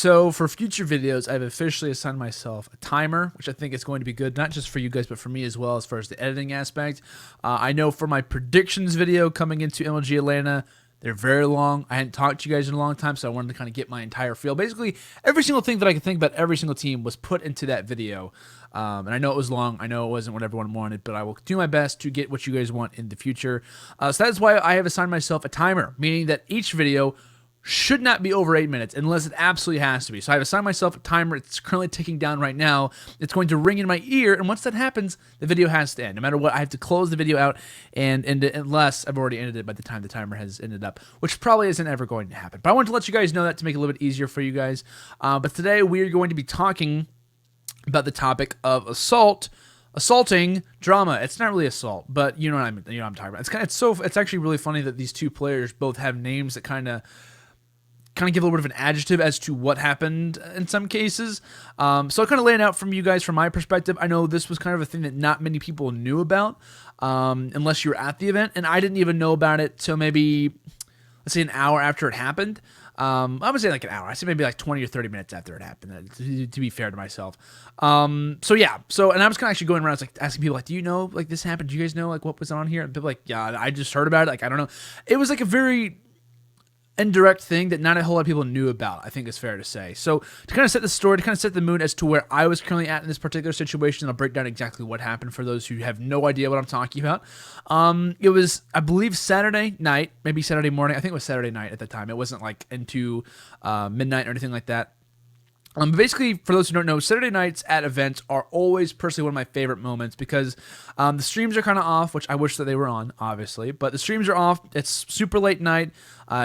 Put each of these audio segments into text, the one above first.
So for future videos, I've officially assigned myself a timer, which I think is going to be good, not just for you guys, but for me as well, as far as the editing aspect. I know for my predictions video coming into MLG Atlanta, they're very long. I hadn't talked to you guys in a long time, so I wanted to kind of get my entire feel. Basically, every single thing that I could think about every single team was put into that video. And I know it was long. I know it wasn't what everyone wanted, but I will do my best to get what you guys want in the future. So that's why I have assigned myself a timer, meaning that each video should not be over 8 minutes unless it absolutely has to be. So I've assigned myself a timer. It's currently ticking down right now. It's going to ring in my ear, and once that happens, the video has to end. No matter what, I have to close the video out and end it unless I've already ended it by the time the timer has ended up, which probably isn't ever going to happen. But I wanted to let you guys know that to make it a little bit easier for you guys. But today we are going to be talking about the topic of assaulting drama. It's not really assault, but you know what I'm talking about. It's actually really funny that these two players both have names that kind of give a little bit of an adjective as to what happened in some cases. So I'll kind of lay it out from you guys from my perspective. I know this was kind of a thing that not many people knew about unless you were at the event, and I didn't even know about it till maybe, let's say, an hour after it happened. I would say like an hour. I say maybe like 20 or 30 minutes after it happened, to be fair to myself. So yeah. And I was kind of actually going around like asking people, like, do you know, like, this happened? Do you guys know, like, what was on here? And people like, yeah, I just heard about it. Like, I don't know. It was like a very indirect thing that not a whole lot of people knew about, I think is fair to say. So to kind of set the story, to kind of set the mood as to where I was currently at in this particular situation, I'll break down exactly what happened for those who have no idea what I'm talking about. It was, I believe, Saturday night, maybe Saturday morning. I think it was Saturday night at the time. It wasn't like into midnight or anything like that. Basically, for those who don't know, Saturday nights at events are always personally one of my favorite moments because the streams are kind of off, which I wish that they were on, obviously. But the streams are off. It's super late night.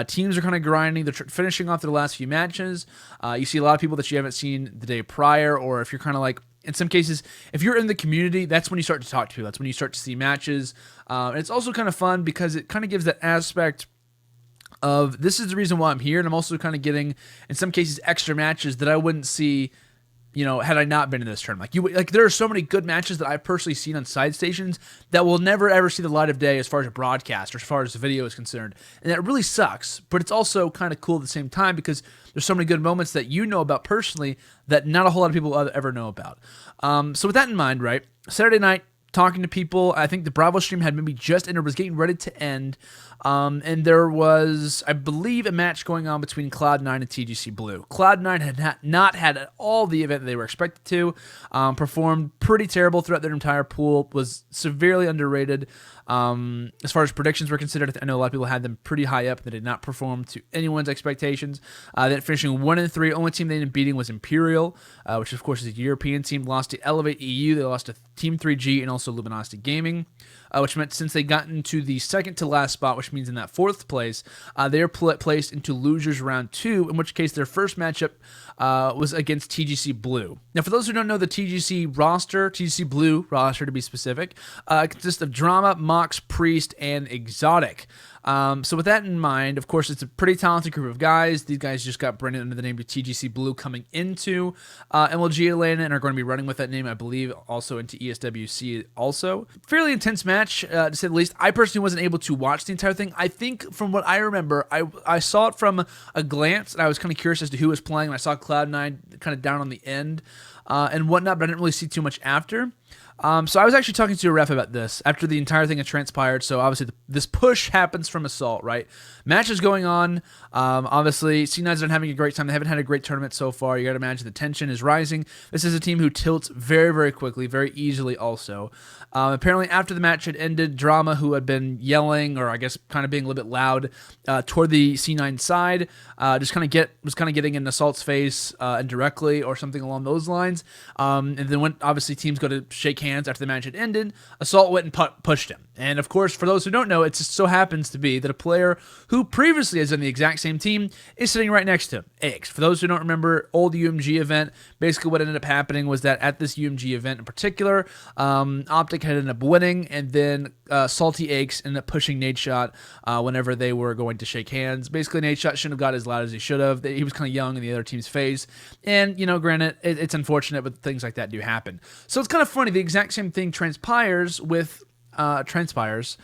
Teams are kind of grinding. They're finishing off their last few matches. You see a lot of people that you haven't seen the day prior, or if you're kind of like, in some cases, if you're in the community, that's when you start to talk to people. That's when you start to see matches. And it's also kind of fun because it kind of gives that aspect of, this is the reason why I'm here, and I'm also kind of getting, in some cases, extra matches that I wouldn't see, you know, had I not been in this tournament. Like there are so many good matches that I've personally seen on side stations that will never ever see the light of day as far as a broadcast or as far as the video is concerned, and that really sucks. But it's also kind of cool at the same time because there's so many good moments that you know about personally that not a whole lot of people ever know about. So with that in mind, right, Saturday night, talking to people. I think the Bravo stream had maybe just ended, was getting ready to end. And there was, I believe, a match going on between Cloud9 and TGC Blue. Cloud9 had not had all the event that they were expected to. Performed pretty terrible throughout their entire pool. Was severely underrated. As far as predictions were considered, I know a lot of people had them pretty high up. They did not perform to anyone's expectations. Then finishing 1-3. Only team they ended up beating was Imperial, which of course is a European team. Lost to Elevate EU. They lost to Team 3G and also Luminosity Gaming. Which meant since they got into the second to last spot, which means in that fourth place, they are placed into losers round 2, in which case their first matchup was against TGC Blue. Now, for those who don't know the TGC roster, TGC Blue roster to be specific, consists of Drama, Mox, Priest, and Exotic. So with that in mind, of course, it's a pretty talented group of guys. These guys just got branded under the name of TGC Blue coming into MLG Atlanta and are going to be running with that name, I believe, also into ESWC also. Fairly intense match, to say the least. I personally wasn't able to watch the entire thing. I think from what I remember, I saw it from a glance, and I was kind of curious as to who was playing, and I saw Cloud9 kind of down on the end and whatnot, but I didn't really see too much after. So I was actually talking to a ref about this after the entire thing had transpired. So obviously this push happens from Assault, right? Match is going on. Obviously C9's not having a great time. They haven't had a great tournament so far. You got to imagine the tension is rising. This is a team who tilts very, very quickly, very easily also. Apparently after the match had ended, Drama, who had been yelling, or I guess kind of being a little bit loud, toward the C9 side, was kind of getting in Assault's face indirectly or something along those lines. And then when obviously teams go to shake hands after the match had ended, Assault went and pushed him. And of course, for those who don't know, it just so happens to be that a player who previously is in the exact same team is sitting right next to him, Eggs. For those who don't remember, old UMG event, basically what ended up happening was that at this UMG event in particular, Optic had ended up winning, and then Salty Eggs ended up pushing Nadeshot whenever they were going to shake hands. Basically, Nadeshot shouldn't have got as loud as he should have. He was kind of young in the other team's face. And, you know, granted, it's unfortunate, but things like that do happen. So it's kind of funny. The exact same thing transpires with transpires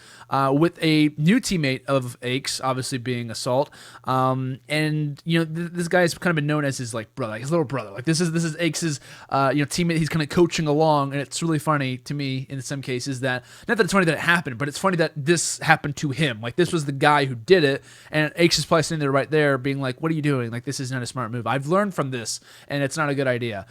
with a new teammate of Aches, obviously being Assault, and this guy has kind of been known as his brother, his little brother. Like this is Aches' teammate. He's kind of coaching along, and it's really funny to me in some cases that not that it's funny that it happened, but it's funny that this happened to him. Like this was the guy who did it, and Aches is probably sitting there right there, being like, "What are you doing? Like this is not a smart move. I've learned from this, and it's not a good idea."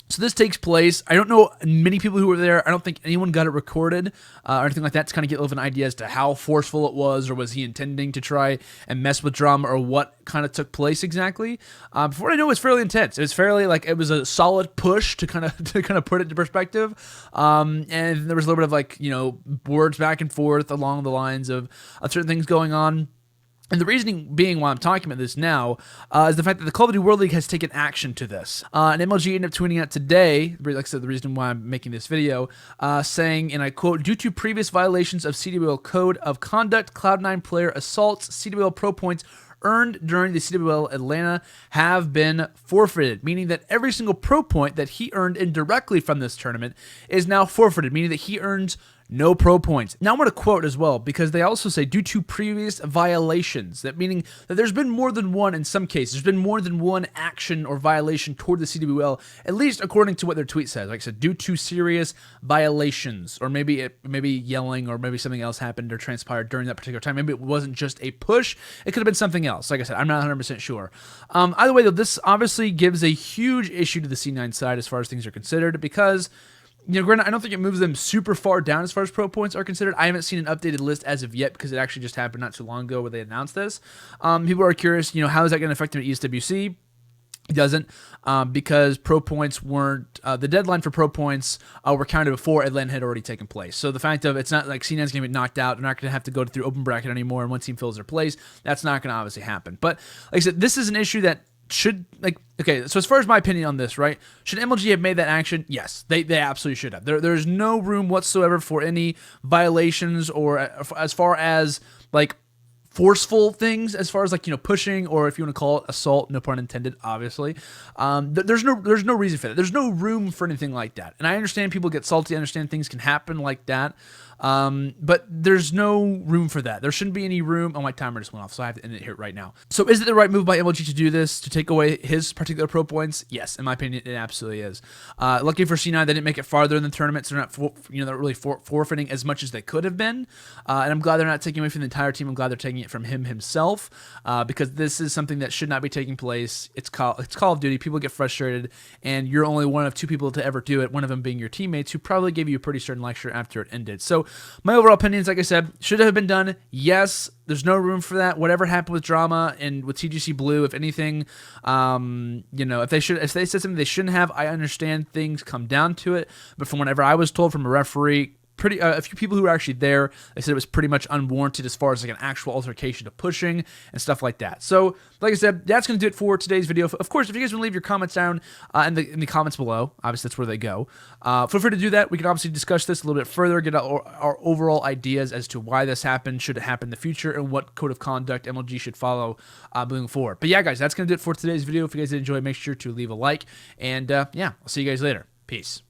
So this takes place. I don't know many people who were there. I don't think anyone got it recorded or anything like that to kind of get a little bit of an idea as to how forceful it was, or was he intending to try and mess with drama, or what kind of took place exactly. From what I know, it was fairly intense. It was fairly it was a solid push to kind of put it into perspective. And there was a little bit of words back and forth along the lines of certain things going on. And the reasoning being why I'm talking about this now is the fact that the Call of Duty World League has taken action to this. And MLG ended up tweeting out today, like I said, the reason why I'm making this video, saying, and I quote, "Due to previous violations of CWL Code of Conduct, Cloud9 player assaults CWL Pro points earned during the CWL Atlanta have been forfeited," meaning that every single pro point that he earned indirectly from this tournament is now forfeited, meaning that he earns no pro points. Now I'm going to quote as well, because they also say due to previous violations, that meaning that there's been more than one, in some cases, there's been more than one action or violation toward the CWL, at least according to what their tweet says. Like I said, due to serious violations, or maybe yelling, or maybe something else happened or transpired during that particular time. Maybe it wasn't just a push. It could have been something else. Like I said, I'm not 100% sure. Either way, though, this obviously gives a huge issue to the C9 side as far as things are considered, because granted, I don't think it moves them super far down as far as pro points are considered. I haven't seen an updated list as of yet, because it actually just happened not too long ago where they announced this. People are curious, how is that going to affect them at ESWC? It doesn't, because pro points weren't, the deadline for pro points were counted before Atlanta had already taken place. So the fact of it's not like C9's going to get knocked out, they're not going to have to go through open bracket anymore, and one team fills their place. That's not going to obviously happen. But like I said, this is an issue that should, okay, so as far as my opinion on this, right, should MLG have made that action? Yes, they absolutely should have. There's no room whatsoever for any violations, or as far as forceful things, as far as pushing, or if you want to call it assault, no pun intended, obviously. There's no reason for that. There's no room for anything like that. And I understand people get salty. I understand things can happen like that. But there's no room for that. There shouldn't be any room. Oh, my timer just went off, so I have to end it here right now. So is it the right move by MLG to do this, to take away his particular pro points? Yes, in my opinion, it absolutely is. Lucky for C9, they didn't make it farther in the tournament, so they're not really forfeiting as much as they could have been. And I'm glad they're not taking away from the entire team. I'm glad they're taking it from him himself, because this is something that should not be taking place. It's Call of Duty. People get frustrated, and you're only one of two people to ever do it, one of them being your teammates, who probably gave you a pretty certain lecture after it ended. So my overall opinions, like I said, should have been done. Yes, there's no room for that. Whatever happened with drama and with TGC Blue, if anything, if they said something they shouldn't have, I understand things come down to it. But from whatever I was told from a referee, a few people who were actually there, they said it was pretty much unwarranted as far as an actual altercation to pushing and stuff like that. So, like I said, that's going to do it for today's video. Of course, if you guys want to leave your comments down in the comments below, obviously that's where they go. Feel free to do that. We can obviously discuss this a little bit further, get our overall ideas as to why this happened, should it happen in the future, and what code of conduct MLG should follow moving forward. But yeah, guys, that's going to do it for today's video. If you guys did enjoy, make sure to leave a like, and yeah, I'll see you guys later. Peace.